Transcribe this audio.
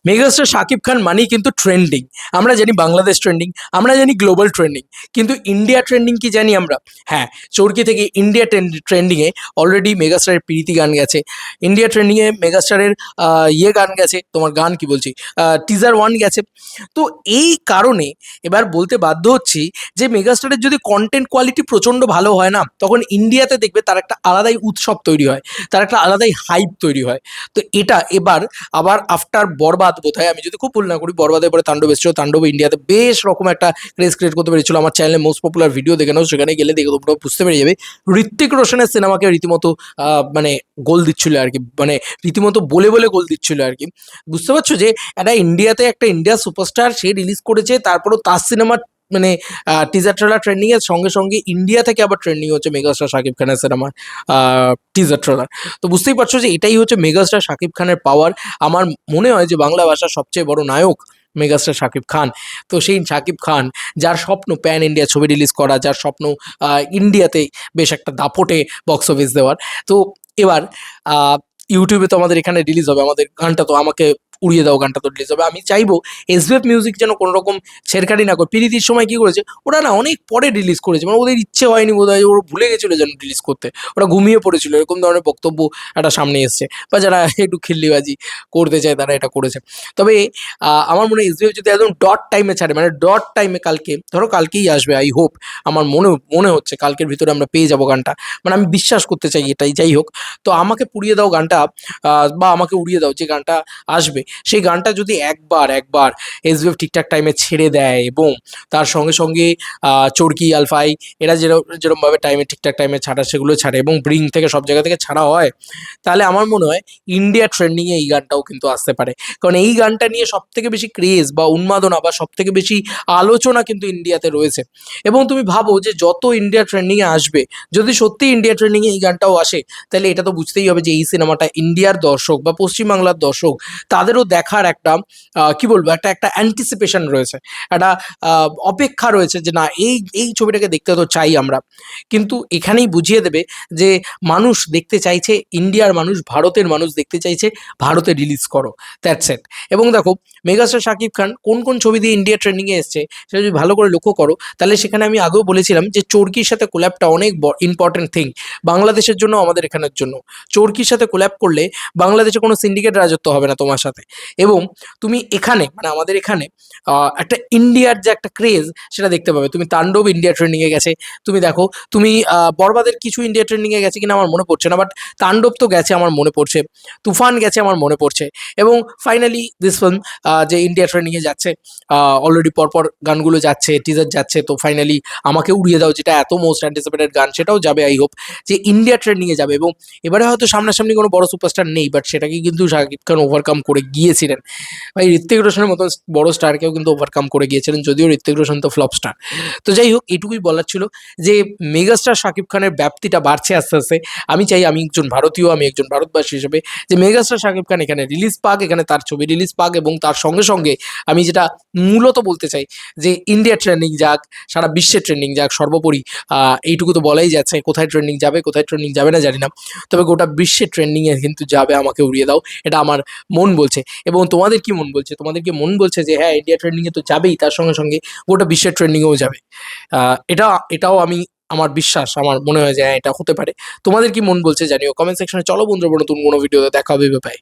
Megastar Shakib Khan মানেই কিন্তু trending. আমরা জানি বাংলাদেশ ট্রেন্ডিং, আমরা জানি গ্লোবাল ট্রেন্ডিং, কিন্তু ইন্ডিয়া ট্রেন্ডিং কি জানি আমরা? হ্যাঁ, চরকি থেকে ইন্ডিয়া ট্রেন্ডিংয়ে অলরেডি মেগাস্টারের প্রীতি গান গেছে। ইন্ডিয়া ট্রেন্ডিংয়ে মেগাস্টারের গান গেছে, তোমার গান কি বলছি, টিজার ওয়ান গেছে। তো এই কারণে এবার বলতে বাধ্য হচ্ছি যে মেগাস্টারের যদি কন্টেন্ট কোয়ালিটি প্রচণ্ড ভালো হয় না, তখন ইন্ডিয়াতে দেখবে তার একটা আলাদাই উৎসব তৈরি হয়, তার একটা আলাদাই হাইপ তৈরি হয়। তো এটা এবার আবার আফটার বরবাদ বোধহয়, আমি যদি খুব ভুল না করি, বরবাদের পরে তাণ্ডব এসেছিল। তাণ্ডব ইন্ডিয়াতে বেশ রকম একটা ক্রেজ ক্রিয়েট করতে পেরেছিল। আমার চ্যানেলে মোস্ট পপুলার ভিডিও দেখে নাও, সেখানে গেলে দেখে তোমরা বুঝতে পেরে যাবে। ঋত্বিক রোশনের সিনেমাকে রীতিমতো মানে গোল দিচ্ছিল আর কি, মানে রীতিমতো বলে বলে গোল দিচ্ছিল আর কি। বুঝতে পারছো যে একটা ইন্ডিয়াতে একটা ইন্ডিয়া সুপারস্টার সে রিলিজ করেছে, তারপরও তার সিনেমা মানে টিজার ট্রেলার ট্রেন্ডিং এর সঙ্গে সঙ্গে ইন্ডিয়া থেকে আবার ট্রেন্ডিং হচ্ছে মেগাস্টার শাকিব খানের সিনেমার টিজার ট্রেলার। তো বুঝতেই পারছো যে এটাই হচ্ছে মেগাস্টার শাকিব খানের পাওয়ার। আমার মনে হয় যে বাংলা ভাষার সবচেয়ে বড় নায়ক মেগাস্টার শাকিব খান। তো সেই শাকিব খান, যার স্বপ্ন প্যান ইন্ডিয়া ছবি রিলিজ করা, যার স্বপ্ন ইন্ডিয়াতে বেশ একটা দাপটে বক্স অফিস দেওয়ার। তো এবার ইউটিউবে তো আমাদের এখানে রিলিজ হবে, আমাদের গানটা তো আমাকে উড়িয়ে দাও গানটা তো রিলিজ হবে। আমি চাইবো এসবিএফ মিউজিক যেন কোনো রকম ছেড়খাড়ি না করে। পিরিতির সময় কি করেছে, ওরা না অনেক পরে রিলিজ করেছে, মানে ওদের ইচ্ছে হয়নি বোধ হয়, ওরা ভুলে গেছিলো যেন রিলিজ করতে, ওরা ঘুমিয়ে পড়েছিল, এরকম ধরনের বক্তব্য একটা সামনে এসছে। বা যারা একটু খিল্লিবাজি করতে চায় তারা এটা করেছে। তবে আমার মনে হয় এসবিএফ যদি একদম ডট টাইমে ছাড়ে, মানে ডট টাইমে, কালকে ধরো কালকেই আসবে, আই হোপ, আমার মনে হচ্ছে কালকের ভিতরে আমরা পেয়ে যাবো গানটা, মানে আমি বিশ্বাস করতে চাই এটাই। যাই হোক, তো আমাকে পুড়িয়ে দাও গানটা বা আমাকে উড়িয়ে দাও যে গানটা আসবে, সেই গানটা যদি একবার এসবিএফ ঠিকঠাক টাইমে ছেড়ে দেয়, এবং তার সঙ্গে সঙ্গে চরকি আলফাই এরা যেরকমভাবে টাইমে ঠিকঠাক টাইমে ছাড়া সেগুলো ছাড়ে, এবং ব্রিং থেকে সব জায়গা থেকে ছাড়া হয়, তাহলে আমার মনে হয় ইন্ডিয়া ট্রেন্ডিংয়ে এই গানটাও কিন্তু আসতে পারে। কারণ এই গানটা নিয়ে সব থেকে বেশি ক্রেজ বা উন্মাদনা বা সব থেকে বেশি আলোচনা কিন্তু ইন্ডিয়াতে রয়েছে। এবং তুমি ভাবো যে যত ইন্ডিয়া ট্রেন্ডিংয়ে আসবে, যদি সত্যি ইন্ডিয়া ট্রেন্ডিংয়ে এই গানটাও আসে, তাহলে এটা তো বুঝতেই হবে যে এই সিনেমাটা ইন্ডিয়ার দর্শক বা পশ্চিমবাংলার দর্শক তাদেরও দেখার একটা কি বলবো, একটা অ্যান্টিসিপেশন রয়েছে, একটা অপেক্ষা রয়েছে যে না, এই ছবিটাকে দেখতে তো চাই আমরা। কিন্তু এখানেই বুঝিয়ে দেবে যে মানুষ দেখতে চাইছে, ইন্ডিয়ার মানুষ, ভারতের মানুষ দেখতে চাইছে, ভারতে রিলিজ করো, দ্যাটস ইট। এবং দেখো মেগাস্টার শাকিব খান কোন কোন ছবি দিয়ে ইন্ডিয়া ট্রেন্ডিংয়ে এসছে সেটা যদি ভালো করে লক্ষ্য করো, তাহলে সেখানে আমি আগেও বলেছিলাম যে চরকির সাথে কোল্যাবটা অনেক ইম্পর্টেন্ট থিং বাংলাদেশের জন্য, আমাদের এখানের জন্য। চরকির সাথে কোল্যাব করলে বাংলাদেশে কোনো সিন্ডিকেট রাজত্ব হবে না তোমার সাথে। এবং তুমি এখানে, মানে আমাদের এখানে একটা ইন্ডিয়ার যে একটা ক্রেজ সেটা দেখতে পাবে। তুমি তাণ্ডব ইন্ডিয়া ট্রেন্ডিংয়ে গেছে, তুমি দেখো, তুমি বরবাদের কিছু ইন্ডিয়া ট্রেন্ডিংয়ে গেছে কিনা আমার মনে পড়ছে না, বাট তাণ্ডব তো গেছে আমার মনে পড়ছে, তুফান গেছে আমার মনে পড়ছে। এবং ফাইনালি দিস ফিল্ম যে ইন্ডিয়া ট্রেন্ডিংয়ে যাচ্ছে, অলরেডি পরপর গানগুলো যাচ্ছে, টিজার যাচ্ছে, তো ফাইনালি আমাকে উড়িয়ে দাও, যেটা এত মোস্ট অ্যান্টিসিপেটেড গান, সেটাও যাবে। আই হোপ যে ইন্ডিয়া ট্রেন্ডিংয়ে যাবে। এবং এবারে হয়তো সামনাসামনি কোনো বড় সুপারস্টার নেই, বাট সেটাকে কিন্তু শাকিব খান ওভারকাম করে গিয়েছিলেন। ভাই ঋত্বিক রোশনের মতন বড় স্টারকেও কিন্তু ওভারকাম করে গিয়েছিলেন, যদিও ঋত্বিক রোশন তো ফ্লপ স্টার। তো যাই হোক, এটুকুই বলার ছিল যে মেগাস্টার শাকিব খানের ব্যাপ্তিটা বাড়ছে আস্তে আস্তে। আমি চাই, আমি একজন ভারতীয়, আমি একজন ভারতবাসী হিসেবে, যে মেগাস্টার শাকিব খান এখানে রিলিজ পাক, এখানে তার ছবি রিলিজ পাক, এবং তার সঙ্গে সঙ্গে আমি যেটা মূলত বলতে চাই যে ইন্ডিয়া ট্রেন্ডিং যাক, সারা বিশ্বে ট্রেন্ডিং যাক, সর্বোপরি এইটুকু তো বলাই যাচ্ছে, কোথায় ট্রেন্ডিং যাবে কোথায় ট্রেন্ডিং যাবে না জানি না, তবে গোটা বিশ্বে ট্রেন্ডিংয়ে কিন্তু যাবে, আমাকে উড়িয়ে দাও, এটা আমার মন বলছে। এবং তোমাদের কি মন বলছে? তোমাদের কি মন বলছে যে হ্যাঁ, ইন্ডিয়া ট্রেন্ডিংয়ে তো যাবেই, তার সঙ্গে সঙ্গে গোটা বিশ্বের ট্রেন্ডিংয়েও যাবে? এটাও আমি, আমার বিশ্বাস, আমার মনে হয় যে হ্যাঁ, এটা হতে পারে। তোমাদের কি মন বলছে জানিও কমেন্ট সেকশনে। চলো বন্ধুরা, নতুন কোনো ভিডিওতে দেখা হবে, বাই।